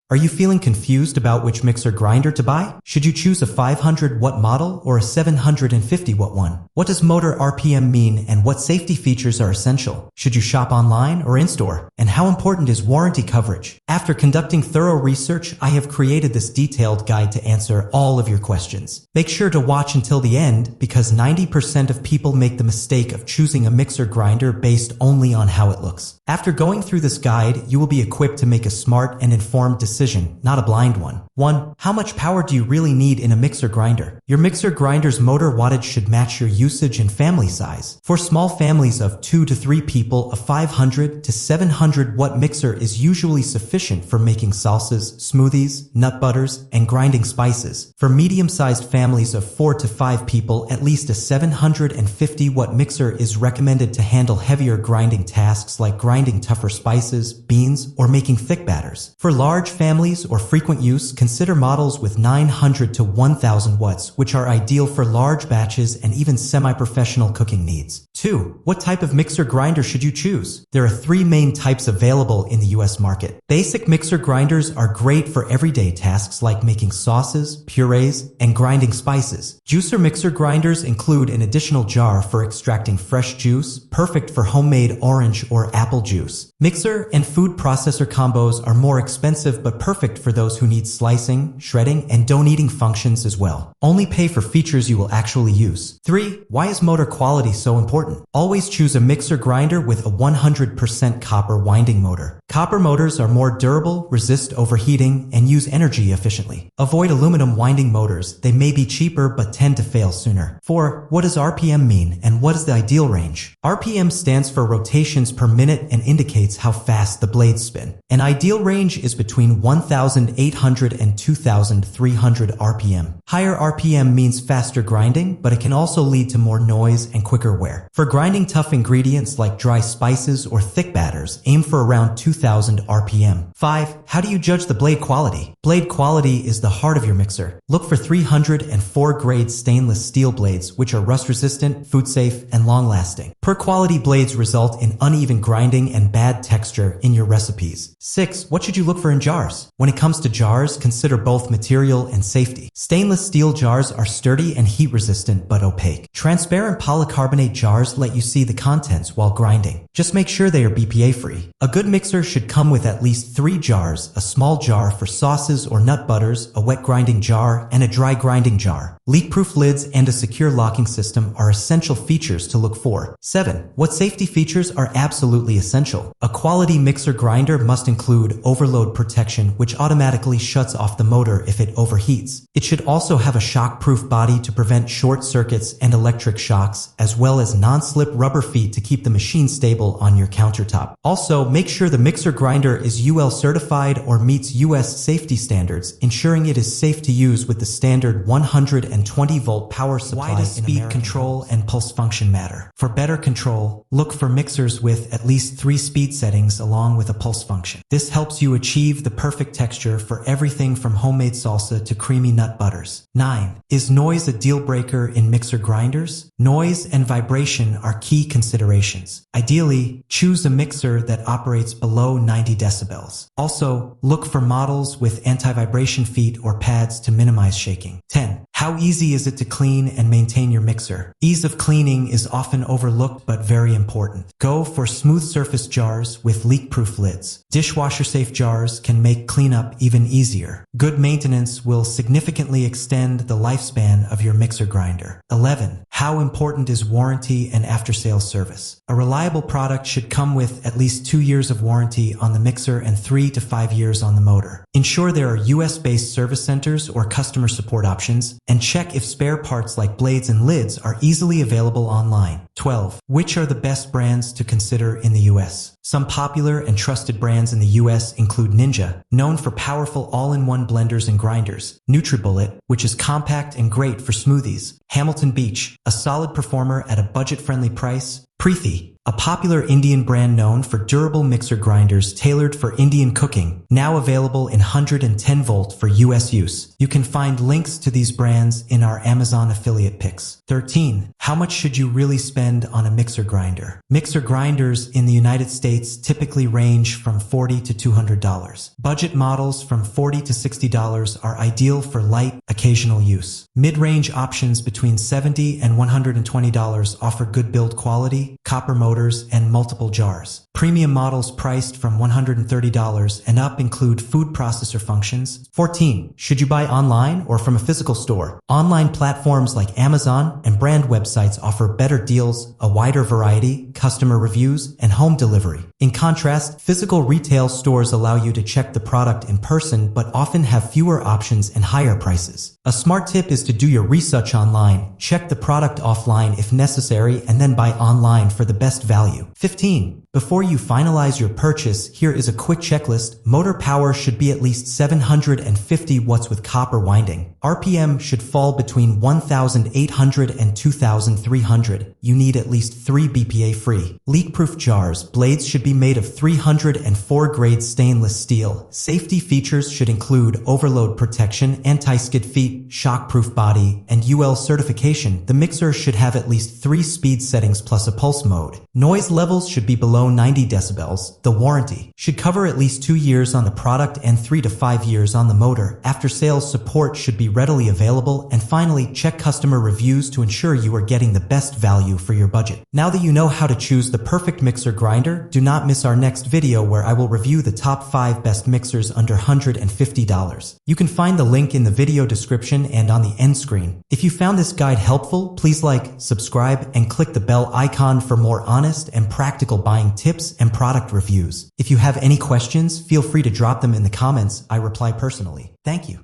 Are you feeling confused about which mixer grinder to buy? Should you choose a 500-watt model or a 750-watt one? What does motor RPM mean and what safety features are essential? Should you shop online or in-store? And how important is warranty coverage? After conducting thorough research, I have created this detailed guide to answer all of your questions. Make sure to watch until the end because 90% of people make the mistake of choosing a mixer grinder based only on how it looks. After going through this guide, you will be equipped to make a smart and informed decision, not a blind one. 1. How much power do you really need in a mixer grinder? Your mixer grinder's motor wattage should match your usage and family size. For small families of 2 to 3 people, a 500 to 700 watt mixer is usually sufficient for making salsas, smoothies, nut butters, and grinding spices. For medium-sized families of 4 to 5 people, at least a 750 watt mixer is recommended to handle heavier grinding tasks like grinding tougher spices, beans, or making thick batters. For large families or frequent use, consider models with 900 to 1000 watts, which are ideal for large batches and even semi-professional cooking needs. 2. What type of mixer grinder should you choose? There are 3 main types available in the US market. Basic mixer grinders are great for everyday tasks like making sauces, purees, and grinding spices. Juicer mixer grinders include an additional jar for extracting fresh juice, perfect for homemade orange or apple juice. Mixer and food processor combos are more expensive but perfect for those who need slicing, shredding, and dough-kneading functions as well. Only pay for features you will actually use. 3. Why is motor quality so important? Always choose a mixer grinder with a 100% copper winding motor. Copper motors are more durable, resist overheating, and use energy efficiently. Avoid aluminum winding motors. They may be cheaper but tend to fail sooner. 4. What does RPM mean and what is the ideal range? RPM stands for rotations per minute and indicates how fast the blades spin. An ideal range is between 1,800 and 2,300 RPM. Higher RPM means faster grinding, but it can also lead to more noise and quicker wear. For grinding tough ingredients like dry spices or thick batters, aim for around 2,000 RPM. 5. How do you judge the blade quality? Blade quality is the heart of your mixer. Look for 304 grade stainless steel blades, which are rust-resistant, food-safe, and long-lasting. Poor quality blades result in uneven grinding and bad texture in your recipes. 6. What should you look for in jars? When it comes to jars, consider both material and safety. Stainless steel jars are sturdy and heat-resistant but opaque. Transparent polycarbonate jars let you see the contents while grinding. Just make sure they are BPA-free. A good mixer should come with at least 3 jars, a small jar for sauces or nut butters, a wet grinding jar, and a dry grinding jar. Leak-proof lids and a secure locking system are essential features to look for. 7. What safety features are absolutely essential? A quality mixer grinder must include overload protection, which automatically shuts off the motor if it overheats. It should also have a shock-proof body to prevent short circuits and electric shocks, as well as non-slip rubber feet to keep the machine stable on your countertop. Also, make sure the mixer grinder is UL certified or meets US safety standards, ensuring it is safe to use with the standard 120-volt power supply. Why does speed control and pulse function matter? For better control, look for mixers with at least 3 speed settings along with a pulse function. This helps you achieve the perfect texture for everything from homemade salsa to creamy nut butters. 9. Is noise a deal breaker in mixer grinders? Noise and vibration are key considerations. Ideally, choose a mixer that operates below 90 decibels. Also, look for models with anti-vibration feet or pads to minimize shaking. 10. How easy is it to clean and maintain your mixer? Ease of cleaning is often overlooked but very important. Go for smooth surface jars with leak-proof lids. Dishwasher-safe jars can make cleanup even easier. Good maintenance will significantly extend the lifespan of your mixer grinder. 11. How important is warranty and after-sales service? A reliable product should come with at least 2 years of warranty on the mixer and 3 to 5 years on the motor. Ensure there are US-based service centers or customer support options, and check if spare parts like blades and lids are easily available online. 12. Which are the best brands to consider in the US? Some popular and trusted brands in the US include Ninja, known for powerful all-in-one blenders and grinders; NutriBullet, which is compact and great for smoothies; Hamilton Beach, a solid performer at a budget-friendly price; Preethi, a popular Indian brand known for durable mixer grinders tailored for Indian cooking, now available in 110 volt for US use. You can find links to these brands in our Amazon affiliate picks. 13. How much should you really spend on a mixer grinder? Mixer grinders in the United States typically range from $40 to $200. Budget models from $40 to $60 are ideal for light, occasional use. Mid-range options between $70 and $120 offer good build quality, copper motors, and multiple jars. Premium models priced from $130 and up include food processor functions. 14. Should you buy online or from a physical store? Online platforms like Amazon and brand websites offer better deals, a wider variety, customer reviews, and home delivery. In contrast, physical retail stores allow you to check the product in person but often have fewer options and higher prices. A smart tip is to do your research online, check the product offline if necessary, and then buy online for the best value. 15. Before you finalize your purchase, here is a quick checklist. Motor power should be at least 750 watts with copper winding. RPM should fall between 1,800 and 2,300. You need at least 3 BPA free. Leak-proof jars. Blades should be made of 304 grade stainless steel. Safety features should include overload protection, anti-skid feet, shock-proof body, and UL certification. The mixer should have at least 3 speed settings plus a pulse mode. Noise levels should be below 90 decibels. The warranty should cover at least 2 years on the product and 3 to 5 years on the motor. After sales support should be readily available. And finally, check customer reviews to ensure you are getting the best value for your budget. Now that you know how to choose the perfect mixer grinder, do not miss our next video where I will review the top 5 best mixers under $150. You can find the link in the video description and on the end screen. If you found this guide helpful, please like, subscribe, and click the bell icon for more honest and practical buying tips and product reviews. If you have any questions, feel free to drop them in the comments. I reply personally. Thank you.